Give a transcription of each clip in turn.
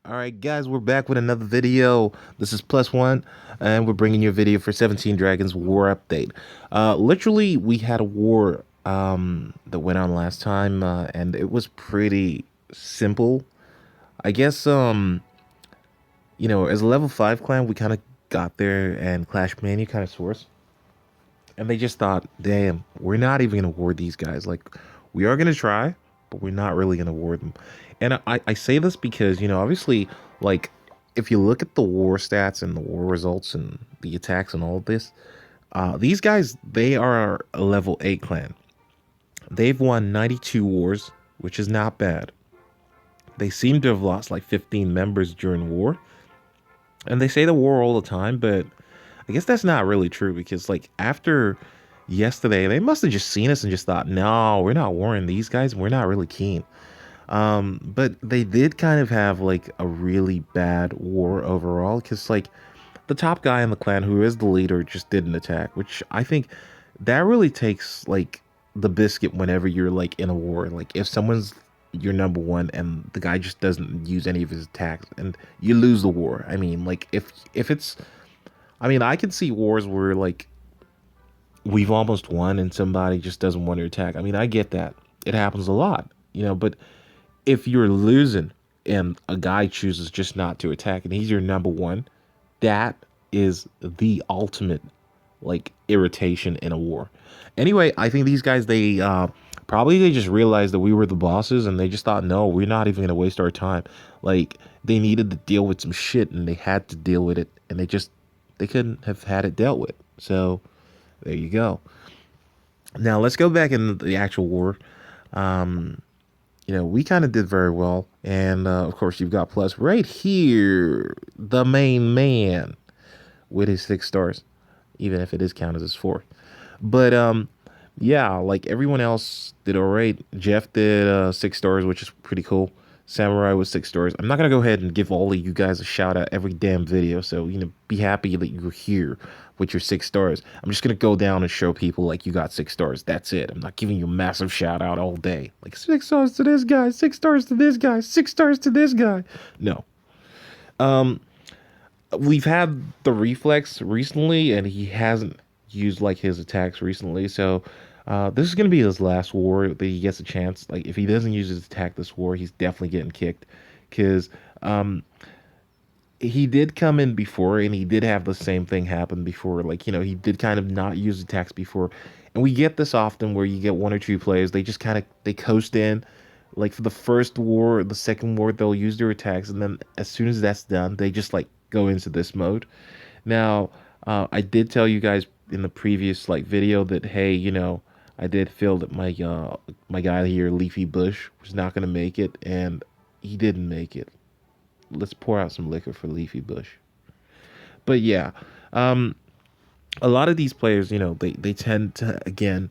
All right, guys, we're back with another video. This is Plus One, and we're bringing you a video for 17 Dragons War Update. Literally, we had a war that went on last time, and it was pretty simple. I guess, as a level 5 clan, we kind of got there and Clash Mania kind of source. And they just thought, damn, we're not even going to ward these guys. Like, we are going to try, but we're not really going to ward them. And I say this because, obviously, like, if you look at the war stats and the war results and the attacks and all of this, these guys, they are a level 8 clan. They've won 92 wars, which is not bad. They seem to have lost like 15 members during war. And they say the war all the time, but I guess that's not really true because like after yesterday, they must have just seen us and just thought, no, we're not warring these guys. We're not really keen. But they did kind of have like a really bad war overall because like the top guy in the clan, who is the leader, just didn't attack, which I think that really takes like the biscuit whenever you're like in a war. Like if someone's your number one and the guy just doesn't use any of his attacks and you lose the war. I mean, like if it's I mean, I can see wars where like we've almost won and somebody just doesn't want to attack. I mean, I get that. It happens a lot, but if you're losing and a guy chooses just not to attack and he's your number one, that is the ultimate like irritation in a war. Anyway, I think these guys they just realized that we were the bosses and they just thought, no, we're not even gonna waste our time. Like they needed to deal with some shit and they had to deal with it and they couldn't have had it dealt with. So there you go. Now let's go back into the actual war. Um, we kind of did very well. And of course, you've got Plus right here, the main man with his 6 stars, even if it is counted as four. But yeah, like everyone else did all right. Jeff did 6 stars, which is pretty cool. Samurai was 6 stars. I'm not gonna go ahead and give all of you guys a shout out every damn video, so be happy that you're here with your 6 stars. I'm just gonna go down and show people like you got 6 stars. That's it. I'm not giving you a massive shout out all day. Like 6 stars to this guy, 6 stars to this guy, 6 stars to this guy. No. Um, we've had the reflex recently, and he hasn't used like his attacks recently. So this is gonna be his last war that he gets a chance. Like if he doesn't use his attack this war, he's definitely getting kicked because um, he did come in before, and he did have the same thing happen before. Like he did kind of not use attacks before, and we get this often where you get one or two players they just kind of they coast in. Like for the first war, the second war, they'll use their attacks, and then as soon as that's done, they just like go into this mode. Now, I did tell you guys in the previous like video that hey, I did feel that my guy here, Leafy Bush, was not gonna make it, and he didn't make it. Let's pour out some liquor for Leafy Bush. But yeah, um, a lot of these players, they tend to again,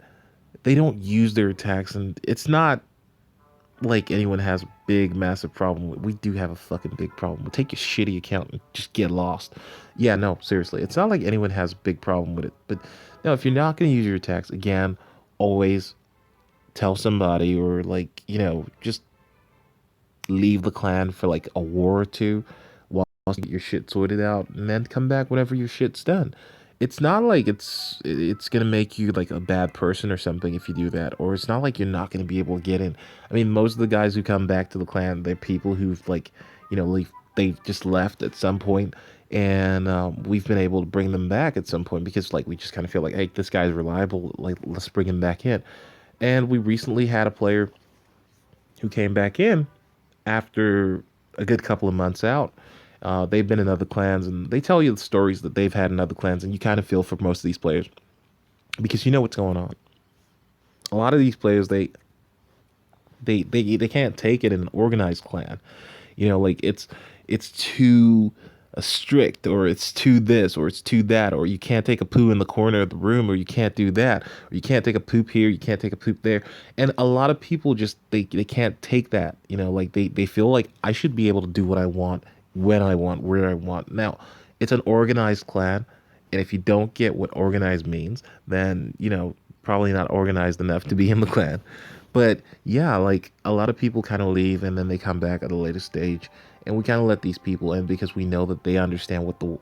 they don't use their attacks, and it's not like anyone has a big massive problem with. We do have a fucking big problem. We'll take your shitty account and just get lost. Yeah, no, seriously. It's not like anyone has a big problem with it. But no, if you're not going to use your attacks, again, always tell somebody or like, just leave the clan for like a war or two while you get your shit sorted out and then come back whenever your shit's done. It's not like it's gonna make you like a bad person or something if you do that, or it's not like you're not gonna be able to get in. I mean, most of the guys who come back to the clan, they're people who've like, they've just left at some point, and we've been able to bring them back at some point because like we just kind of feel like, hey, this guy's reliable, like let's bring him back in. And we recently had a player who came back in after a good couple of months out. They've been in other clans, and they tell you the stories that they've had in other clans, and you kind of feel for most of these players because you know what's going on. A lot of these players, they can't take it in an organized clan. Like it's too strict, or it's too this, or it's too that, or you can't take a poo in the corner of the room, or you can't do that, or you can't take a poop here, you can't take a poop there. And a lot of people just they can't take that. Like they feel like I should be able to do what I want, when I want, where I want. Now, it's an organized clan, and if you don't get what organized means, then probably not organized enough to be in the clan. But yeah, like a lot of people kind of leave and then they come back at a later stage. and we kind of let these people in because we know that they understand what the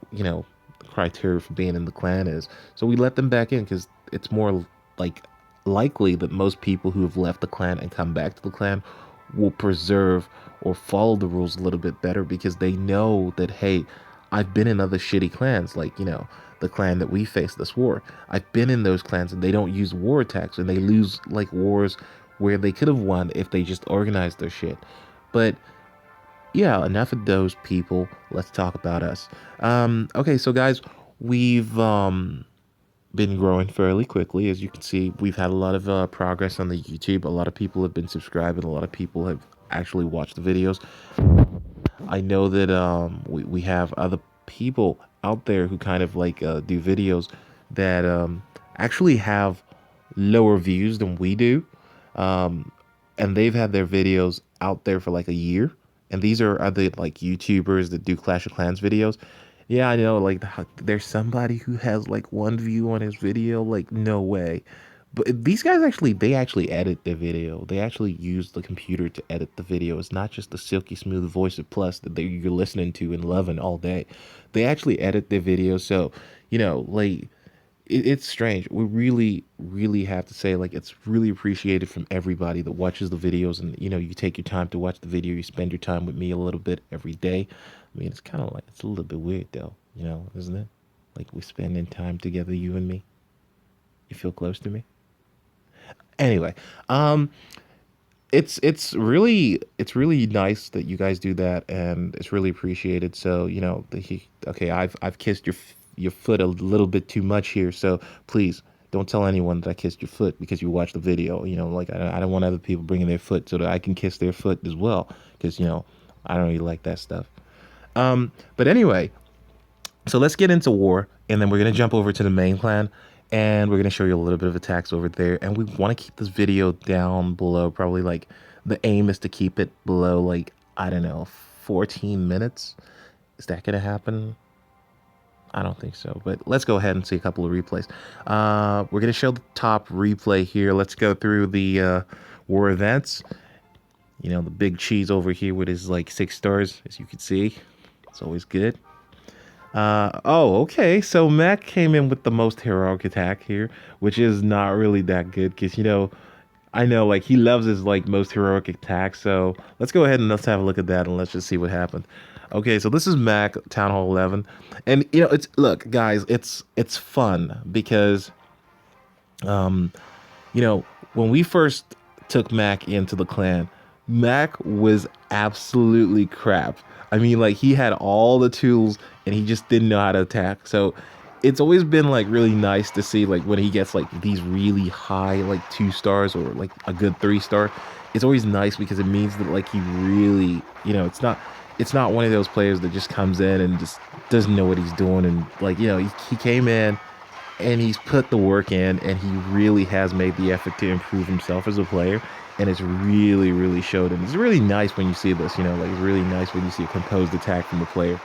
criteria for being in the clan is. So we let them back in because it's more like likely that most people who have left the clan and come back to the clan will preserve or follow the rules a little bit better because they know that, hey, I've been in other shitty clans, like, the clan that we faced this war. I've been in those clans and they don't use war attacks and they lose like wars where they could have won if they just organized their shit. But yeah, enough of those people. Let's talk about us. Okay, so guys, we've been growing fairly quickly. As you can see, we've had a lot of progress on the YouTube. A lot of people have been subscribing. A lot of people have actually watched the videos. I know that we have other people out there who kind of like do videos that actually have lower views than we do. Um, and they've had their videos out there for like a year. And these are other like YouTubers that do Clash of Clans videos. Yeah, I know. Like, there's somebody who has like one view on his video. Like, no way. But these guys actually, they actually edit their video. They actually use the computer to edit the video. It's not just the silky smooth voice of Plus that you're listening to and loving all day. They actually edit their video. So, like, it's strange. We really, really have to say, like, it's really appreciated from everybody that watches the videos. And, you take your time to watch the video. You spend your time with me a little bit every day. I mean, it's kind of like, it's a little bit weird, though, isn't it? Like, we're spending time together, you and me. You feel close to me? Anyway, it's really nice that you guys do that, and it's really appreciated. So okay, I've kissed your foot a little bit too much here, so please don't tell anyone that I kissed your foot because you watched the video. Like I don't want other people bringing their foot so that I can kiss their foot as well, because I don't really like that stuff. But anyway, so let's get into war, and then we're gonna jump over to the main clan, and we're gonna show you a little bit of attacks over there. And we want to keep this video down below. Probably like the aim is to keep it below like I don't know 14 minutes. Is that gonna happen? I don't think so. But let's go ahead and see a couple of replays. We're gonna show the top replay here. Let's go through the war events. The big cheese over here with his like 6 stars, as you can see. It's always good. Oh, okay. So Mac came in with the most heroic attack here, which is not really that good because, I know like he loves his like most heroic attack. So let's go ahead and let's have a look at that and let's just see what happened. Okay, so this is Mac Town Hall 11, and look, guys, it's fun because um you know, when we first took Mac into the clan, Mac was absolutely crap. I mean, like he had all the tools and he just didn't know how to attack. So it's always been like really nice to see like when he gets like these really high like 2 stars or like a good 3 star. It's always nice because it means that like he really, it's not one of those players that just comes in and just doesn't know what he's doing and like, he came in and he's put the work in and he really has made the effort to improve himself as a player, and it's really really showed. And it's really nice when you see this, like it's really nice when you see a composed attack from the player.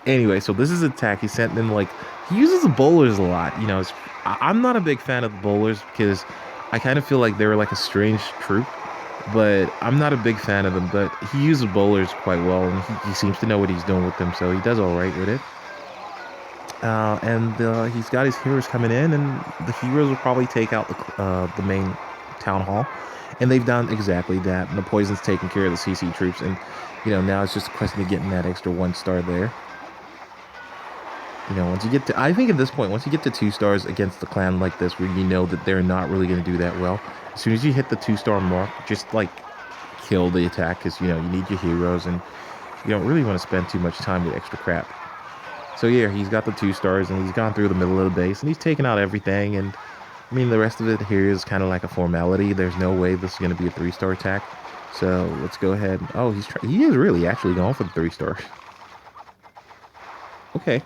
Anyway, so this is attack he sent in. Like, he uses the bowlers a lot. I'm not a big fan of the bowlers because I kind of feel like they're like a strange troop, but I'm not a big fan of them. But he uses bowlers quite well, and he seems to know what he's doing with them, so he does all right with it. And he's got his heroes coming in, and the heroes will probably take out the main town hall, and they've done exactly that. And the poison's taking care of the CC troops, and now it's just a question of getting that extra 1 star there. Once you get to, I think at this point, once you get to 2 stars against the clan like this, where you know that they're not really going to do that well, as soon as you hit the 2 star mark, just like kill the attack, because you need your heroes, and you don't really want to spend too much time with extra crap. So yeah, he's got the 2 stars, and he's gone through the middle of the base, and he's taken out everything. And I mean, the rest of it here is kind of like a formality. There's no way this is going to be a 3-star attack. So let's go ahead. Oh, he is really actually going for the 3 stars. Okay.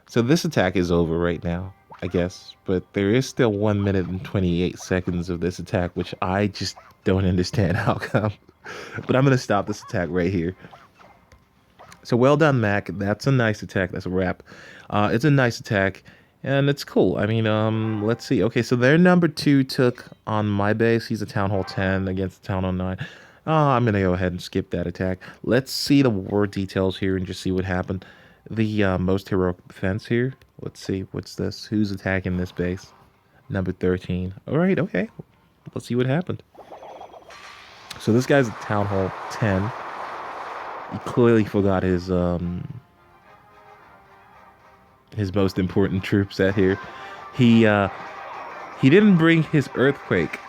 So this attack is over right now, I guess, but there is still 1 minute and 28 seconds of this attack, which I just don't understand how come. But I'm going to stop this attack right here. So well done, Mac. That's a nice attack. That's a wrap. It's a nice attack, and it's cool. I mean, let's see. Okay, so their number 2 took on my base. He's a Town Hall 10 against the Town Hall 9. I'm gonna go ahead and skip that attack. Let's see the war details here and just see what happened. The most heroic defense here. Let's see. What's this? Who's attacking this base? Number 13. All right. Okay. Let's see what happened. So this guy's at Town Hall 10. He clearly forgot his most important troops out here. He uh he didn't bring his earthquake.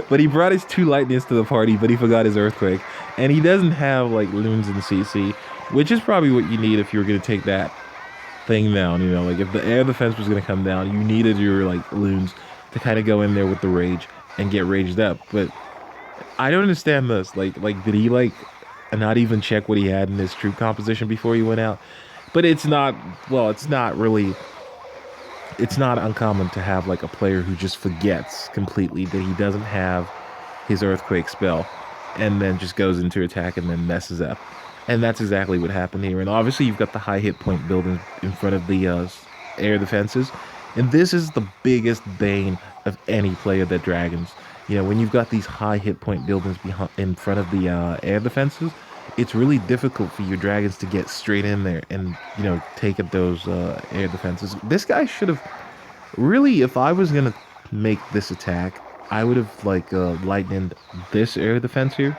But he brought his two lightnings to the party, but he forgot his earthquake. And he doesn't have like loons in CC, which is probably what you need if you were gonna take that thing down, you know, like if the air defense was gonna come down, you needed your like loons to kind of go in there with the rage and get raged up. But I don't understand this. Like did he like not even check what he had in his troop composition before he went out? But it's not. Well, it's not really. It's not uncommon to have like a player who just forgets completely that he doesn't have his earthquake spell, and then just goes into attack and then messes up. And that's exactly what happened here. And obviously, you've got the high hit point building in front of the air defenses, and this is the biggest bane of any player that dragons. You know, when you've got these high hit point buildings behind in front of the air defenses, it's really difficult for your dragons to get straight in there and take at those air defenses. This guy should have really, if I was gonna make this attack, I would have like lightened this air defense here,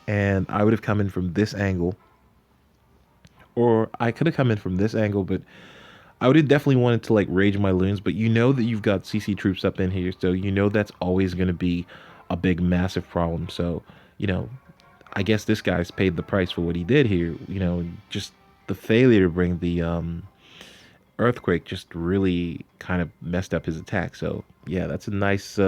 and I would have come in from this angle, or I could have come in from this angle, but I would have definitely wanted to like rage my loons. But you know that you've got CC troops up in here, so you know that's always going to be a big, massive problem. So you know, I guess this guy's paid the price for what he did here. You know, just the failure to bring the earthquake just really kind of messed up his attack. So yeah, that's a nice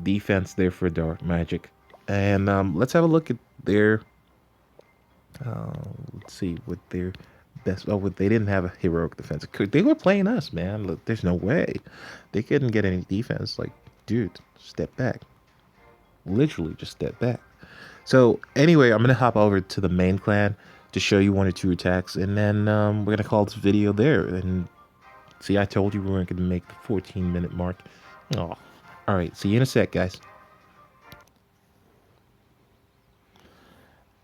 defense there for dark magic. And let's have a look at their uh, let's see what their best. Oh, they didn't have a heroic defense. They were playing us, man. Look, there's no way they couldn't get any defense. Like, dude, step back. Literally, just step back. So anyway, I'm gonna hop over to the main clan to show you one or two attacks, and then we're gonna call this video there. And see, I told you we weren't gonna make the 14-minute mark. Oh, all right. See you in a sec, guys.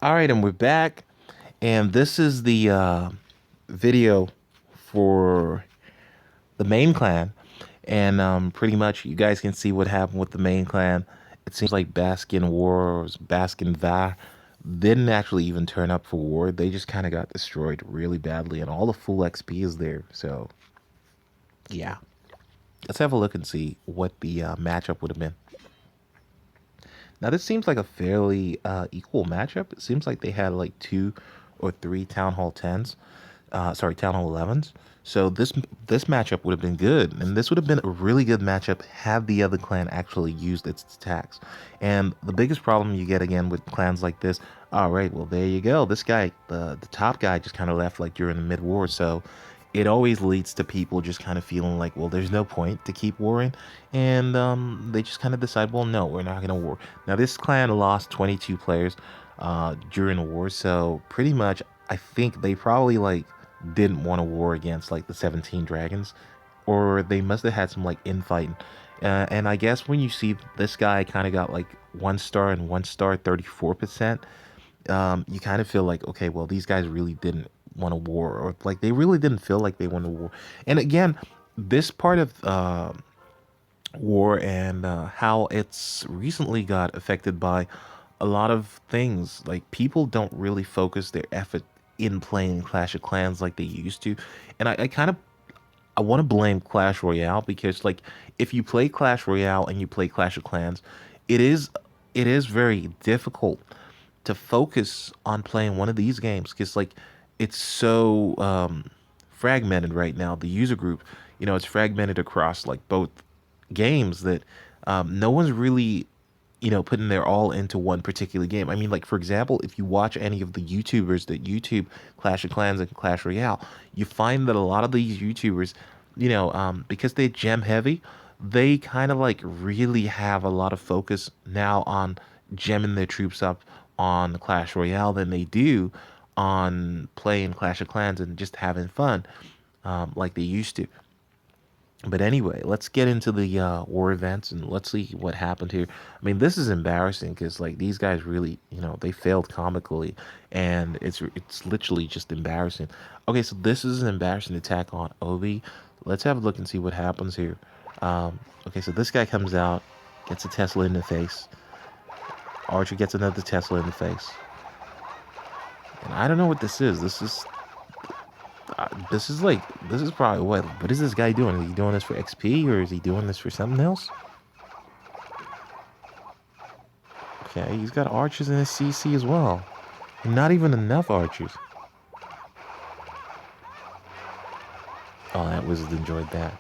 All right, and we're back, and this is the video for the main clan, and pretty much you guys can see what happened with the main clan. It seems like Baskin Wars, Baskin Va didn't actually even turn up for war. They just kind of got destroyed really badly, and all the full XP is there. So yeah, let's have a look and see what the matchup would have been. Now this seems like a fairly equal matchup. It seems like they had like 2 or 3 Town Hall 10s, sorry, Town Hall 11s. So this matchup would have been good, and this would have been a really good matchup had the other clan actually used its attacks. And the biggest problem you get again with clans like this, all right, well there you go. This guy, the top guy, just kind of left like during the mid war, so it always leads to people just kind of feeling like, well, there's no point to keep warring, and they just kind of decide, well, no, we're not gonna war. Now this clan lost 22 players during the war, so pretty much I think they probably like didn't want to war against like the 17 dragons, or they must have had some like infighting. And I guess when you see this guy kind of got like 1 star and 1 star 34%, you kind of feel like, okay, well, these guys really didn't want to war, or like they really didn't feel like they wanted to war. And again, this part of war and how it's recently got affected by a lot of things. Like people don't really focus their effort in playing Clash of Clans like they used to. And I kind of I want to blame Clash Royale, because like if you play Clash Royale and you play Clash of Clans, it is it is very difficult to focus on playing one of these games, because like it's so fragmented right now. The user group, it's fragmented across like both games, that no one's really putting their all into one particular game. I mean, like for example, if you watch any of the YouTubers that YouTube Clash of Clans and Clash Royale, you find that a lot of these YouTubers, because they gem heavy, they kind of like really have a lot of focus now on gemming their troops up on Clash Royale than they do on playing Clash of Clans and just having fun like they used to. But anyway, let's get into the war events and let's see what happened here. I mean, this is embarrassing because like these guys really, they failed comically, and it's literally just embarrassing. Okay, so this is an embarrassing attack on Obi. Let's have a look and see what happens here. Okay, so this guy comes out, gets a Tesla in the face. Archer gets another Tesla in the face, and I don't know what this is. This is probably what is this guy doing? Is he doing this for XP or is he doing this for something else? Okay, he's got archers in his CC as well. And not even enough archers. Oh, that wizard enjoyed that.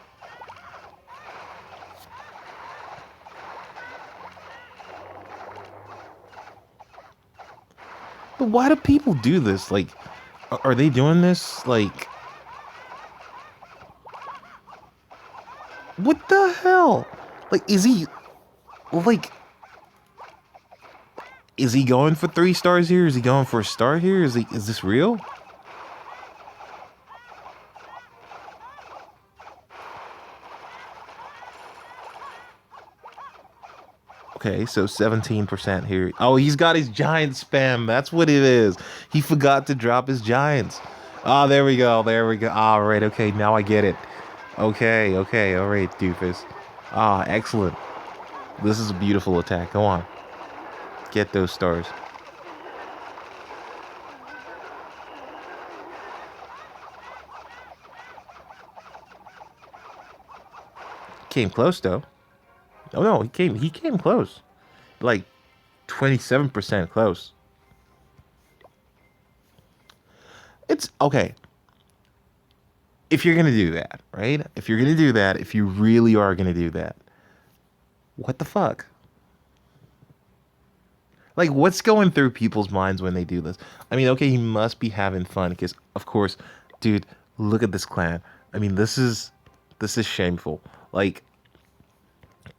But why do people do this? Like, are they doing this? Like, what the hell? Like, like, is he going for 3 stars here? Is he going for a star here? Is this real? Okay, so 17% here. Oh, he's got his giant spam. That's what it is. He forgot to drop his giants. Ah, there we go. There we go. All right. Okay, now I get it. Okay. Okay. All right, doofus. Ah, excellent. This is a beautiful attack. Go on. Get those stars. Came close though. Oh no, he came close. Like 27% close. It's okay. If you're gonna do that, right? If you're gonna do that, if you really are gonna do that, what the fuck? Like, what's going through people's minds when they do this? I mean, okay, he must be having fun because, of course, dude, look at this clan. I mean, this is shameful. Like,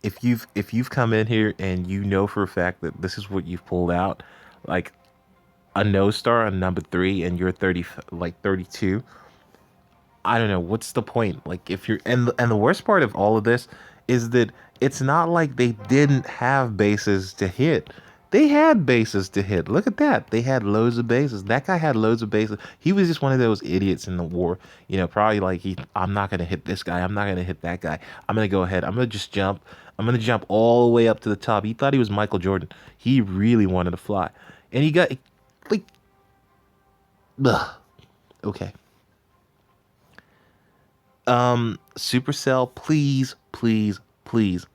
if you've come in here and you know for a fact that this is what you've pulled out, like a no star on number 3, and you're 30, like 32. I don't know what's the point. Like if you're and the worst part of all of this is that it's not like they didn't have bases to hit. They had bases to hit. Look at that. They had loads of bases. That guy had loads of bases. He was just one of those idiots in the war. Probably like I'm not gonna hit this guy. I'm not gonna hit that guy. I'm gonna go ahead. I'm gonna just jump. I'm gonna jump all the way up to the top. He thought he was Michael Jordan. He really wanted to fly, and he got like, ugh. Okay. Supercell, please, please, please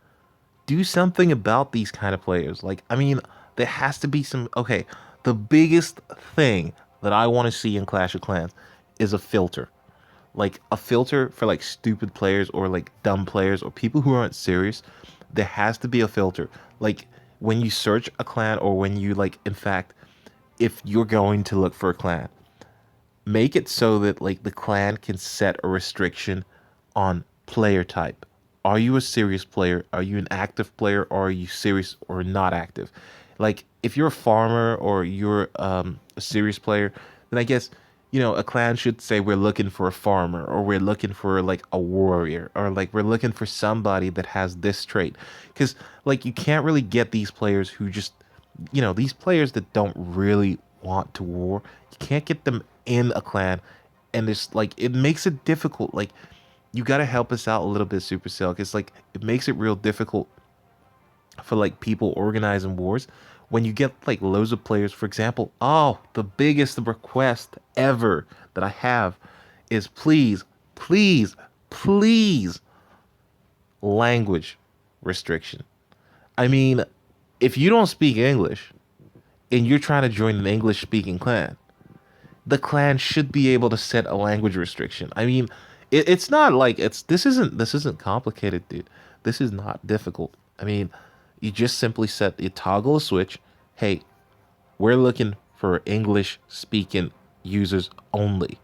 do something about these kind of players. Like, I mean, there has to be some. Okay, the biggest thing that I want to see in Clash of Clans is a filter. Like a filter for like stupid players or like dumb players or people who aren't serious. There has to be a filter. Like when you search a clan or when you like, in fact, if you're going to look for a clan, make it so that like the clan can set a restriction on player type. Are you a serious player? Are you an active player? Or are you serious or not active? Like if you're a farmer or you're a serious player, then I guess a clan should say we're looking for a farmer or we're looking for like a warrior or like we're looking for somebody that has this trait. Because like you can't really get these players who just these players that don't really want to war. You can't get them in a clan, and it's like it makes it difficult. Like you got to help us out a little bit, Supercell, because like it makes it real difficult for like people organizing wars when you get like loads of players. For example, oh, the biggest request ever that I have is please, please, please, language restriction. I mean, if you don't speak English and you're trying to join an English speaking clan, the clan should be able to set a language restriction. I mean, it's not like this isn't complicated, dude. This is not difficult. I mean, you just simply you toggle a switch. Hey, we're looking for English speaking users only.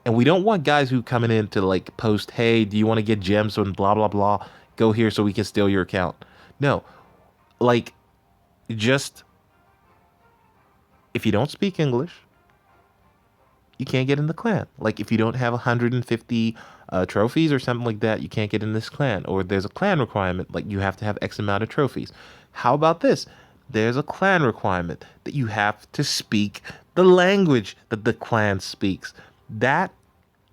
And we don't want guys who coming in to like post, hey, do you want to get gems on blah blah blah? Go here so we can steal your account. No. Like just if you don't speak English, you can't get in the clan. Like if you don't have 150 trophies or something like that, you can't get in this clan. Or there's a clan requirement, like you have to have X amount of trophies. How about this? There's a clan requirement that you have to speak the language that the clan speaks. That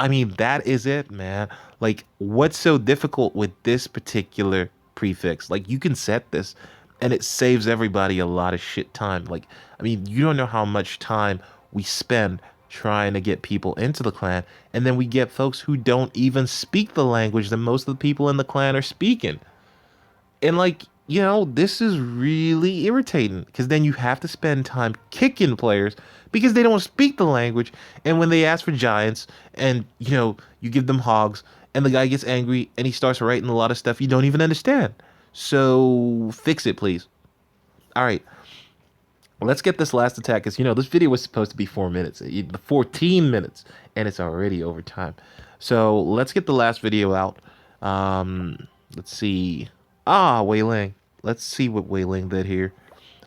I mean, that is it, man. Like, what's so difficult with this particular prefix? Like, you can set this and it saves everybody a lot of shit time. Like, I mean, you don't know how much time we spend trying to get people into the clan, and then we get folks who don't even speak the language that most of the people in the clan are speaking. And like, this is really irritating because then you have to spend time kicking players because they don't speak the language. And when they ask for giants and, you give them hogs and the guy gets angry and he starts writing a lot of stuff you don't even understand. So fix it, please. All right. Let's get this last attack because, this video was supposed to be 4 minutes, 14 minutes, and it's already over time. So let's get the last video out. Let's see. Wei Ling. Let's see what Wei Ling did here.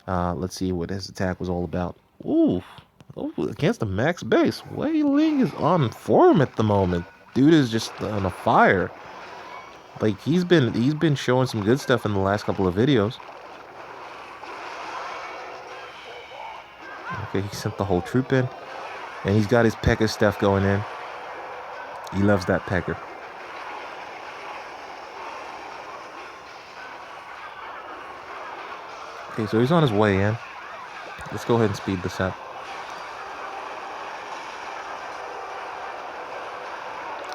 Let's see what his attack was all about. Ooh. Oh, against the max base. Wei Ling is on form at the moment. Dude is just on a fire. Like he's been showing some good stuff in the last couple of videos. Okay, he sent the whole troop in. And he's got his P.E.K.K.A stuff going in. He loves that P.E.K.K.A. Okay, so he's on his way in. Let's go ahead and speed this up.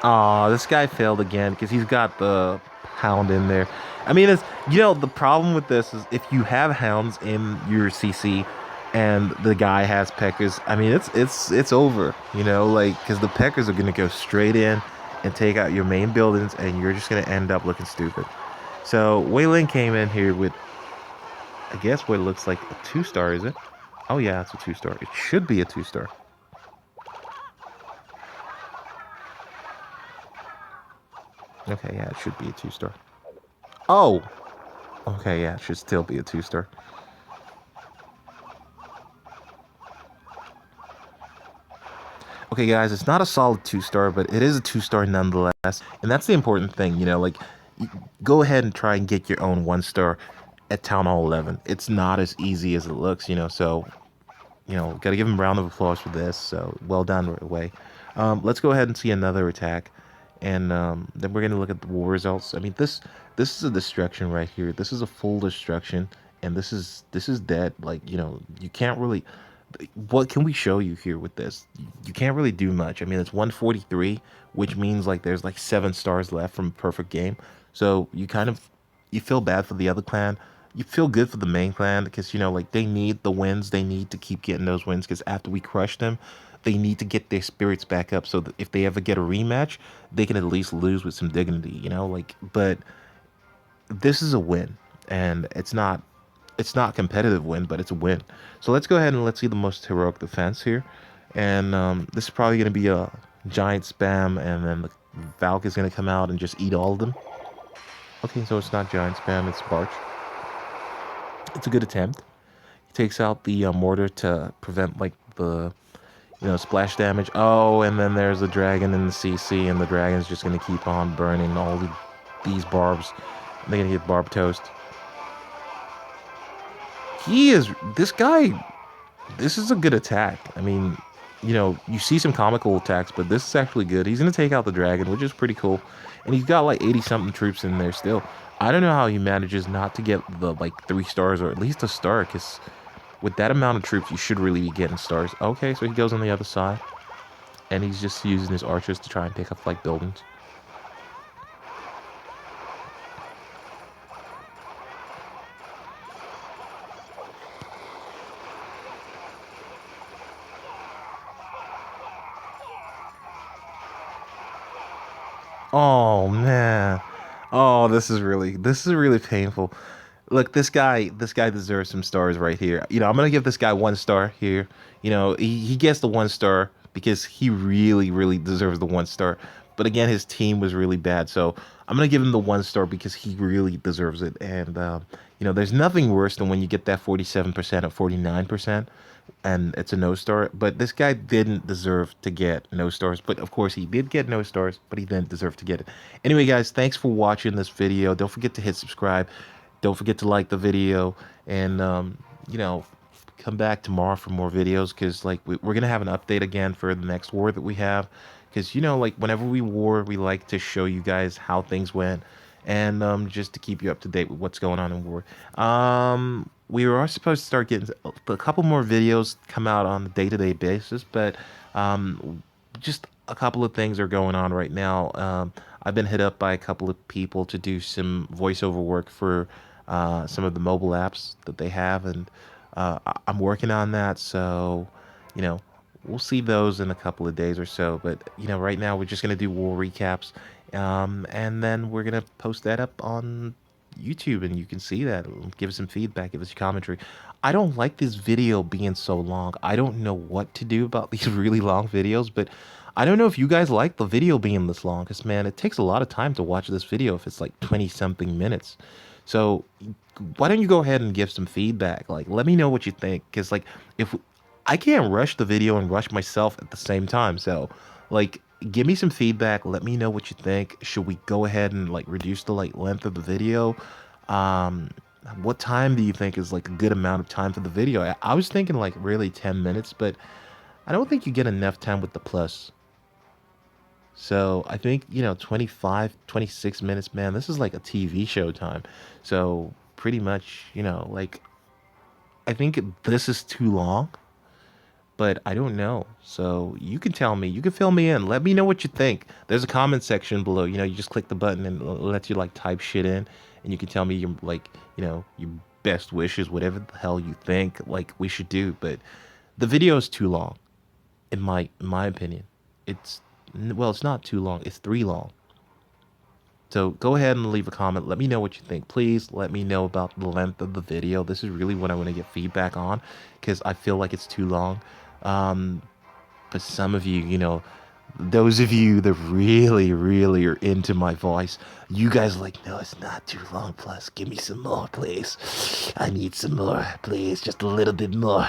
Aw, this guy failed again because he's got the hound in there. I mean, the problem with this is if you have hounds in your CC and the guy has P.E.K.K.As, I mean, it's over, like, because the P.E.K.K.As are going to go straight in and take out your main buildings and you're just going to end up looking stupid. So, Wei Ling came in here with, I guess, what looks like a 2-star, is it? Oh, yeah, it's a 2-star. It should be a 2-star. Okay, yeah, it should be a 2-star. Oh! Okay, yeah, it should still be a 2-star. Okay, guys, it's not a solid 2-star, but it is a 2-star nonetheless. And that's the important thing, like, go ahead and try and get your own 1-star at Town Hall 11. It's not as easy as it looks, so, gotta give him a round of applause for this. So, well done, right away. Let's go ahead and see another attack. And then we're gonna look at the war results. I mean, this is a destruction right here. This is a full destruction, and this is dead. Like, you can't really. What can we show you here with this? You can't really do much. I mean, it's 143, which means like there's like 7 stars left from a perfect game. So you feel bad for the other clan. You feel good for the main clan because like they need the wins. They need to keep getting those wins because after we crush them, they need to get their spirits back up so that if they ever get a rematch, they can at least lose with some dignity. Like, but this is a win, and it's not competitive win, but it's a win. So let's go ahead and let's see the most heroic defense here. And this is probably going to be a giant spam, and then the Valk is going to come out and just eat all of them. Okay, so it's not giant spam, it's Barch. It's a good attempt. He takes out the mortar to prevent like the splash damage. Oh, and then there's a dragon in the CC, and the dragon's just going to keep on burning all these barbs. They're going to get barb toast. This guy, this is a good attack. I mean, you see some comical attacks, but this is actually good. He's going to take out the dragon, which is pretty cool. And he's got like 80 something troops in there still. I don't know how he manages not to get the like 3 stars or at least a star, because with that amount of troops, you should really be getting stars. Okay, so he goes on the other side, and he's just using his archers to try and pick up like buildings. Oh man. Oh, this is really painful. Look, this guy deserves some stars right here. I'm gonna give this guy 1 star here. He gets the 1 star because he really, really deserves the 1 star. But again, his team was really bad, so I'm gonna give him the 1 star because he really deserves it. And there's nothing worse than when you get that 47% or 49%, and it's a no star. But this guy didn't deserve to get no stars. But of course, he did get no stars, but he didn't deserve to get it. Anyway, guys, thanks for watching this video. Don't forget to hit subscribe. Don't forget to like the video, and you know, come back tomorrow for more videos because like we're gonna have an update again for the next war that we have. Because you know, like whenever we war, we like to show you guys how things went, and just to keep you up to date with what's going on in war. We are supposed to start getting a couple more videos come out on a day-to-day basis, but just a couple of things are going on right now. I've been hit up by a couple of people to do some voiceover work for some of the mobile apps that they have, and I'm working on that. So, you know, we'll see those in a couple of days or so. But you know, right now we're just gonna do war recaps, and then we're gonna post that up on YouTube, and you can see that. Give us some feedback, give us your commentary. I don't like this video being so long. I don't know what to do about these really long videos, but I don't know if you guys like the video being this long, because man, it takes a lot of time to watch this video if it's like 20 something minutes. So why don't you go ahead and give some feedback? Like, let me know what you think, because like if I can't rush the video and rush myself at the same time. So like give me some feedback, let me know what you think. Should we go ahead and like reduce the like length of the video? um what time do you think is like a good amount of time for the video? I was thinking like really 10 minutes, but I don't think you get enough time with the plus. So I think, you know, 25, 26 minutes, man, this is like a TV show time. So pretty much, you know, like I think this is too long, but I don't know. So you can tell me, you can fill me in. Let me know what you think. There's a comment section below. You know, you just click the button and it lets you like type shit in, and you can tell me your like, you know, your best wishes, whatever the hell you think like we should do. But the video is too long, in my opinion. It's well, it's not too long. It's 3 long. So go ahead and leave a comment. Let me know what you think. Please let me know about the length of the video. This is really what I want to get feedback on, because I feel like it's too long. Um, but some of you, you know, those of you that really, really are into my voice, you guys are like, no, it's not too long. Plus, give me some more, please. I need some more, please. Just a little bit more.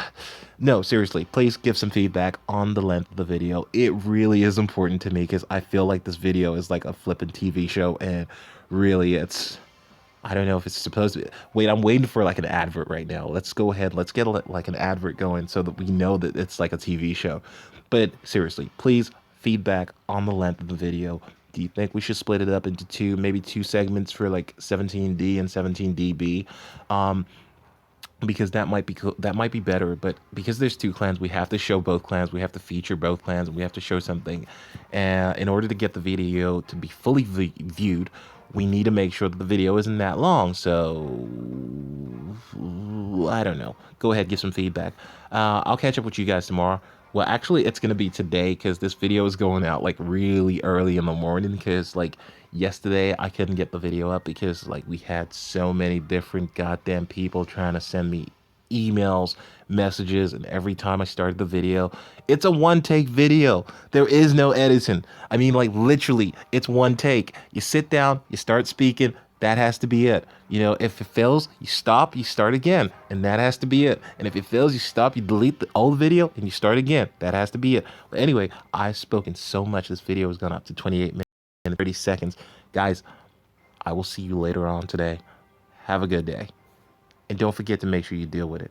No, seriously, please give some feedback on the length of the video. It really is important to me because I feel like this video is like a flippin' TV show, and really, it's. I don't know if it's supposed to be. Wait, I'm waiting for like an advert right now. Let's go ahead. Let's get like an advert going so that we know that it's like a TV show. But seriously, please feedback on the length of the video. Do you think we should split it up into two, maybe two segments for like 17D and 17DB? Um, because that might be that might be better. But because there's two clans, we have to show both clans. We have to feature both clans, and we have to show something. And in order to get the video to be fully viewed, we need to make sure that the video isn't that long. So I don't know. Go ahead, give some feedback. I'll catch up with you guys tomorrow. Well, actually, it's gonna be today because this video is going out like really early in the morning. Because like yesterday, I couldn't get the video up because like we had so many different goddamn people trying to send me emails, messages, and every time I started the video, it's a one take video. There is no editing. I mean, like literally, it's one take. You sit down, you start speaking. That has to be it. You know, if it fails, you stop, you start again, and that has to be it. And if it fails, you stop, you delete the old video, and you start again. That has to be it. But anyway, I've spoken so much. This video has gone up to 28 minutes and 30 seconds. Guys, I will see you later on today. Have a good day. And don't forget to make sure you deal with it.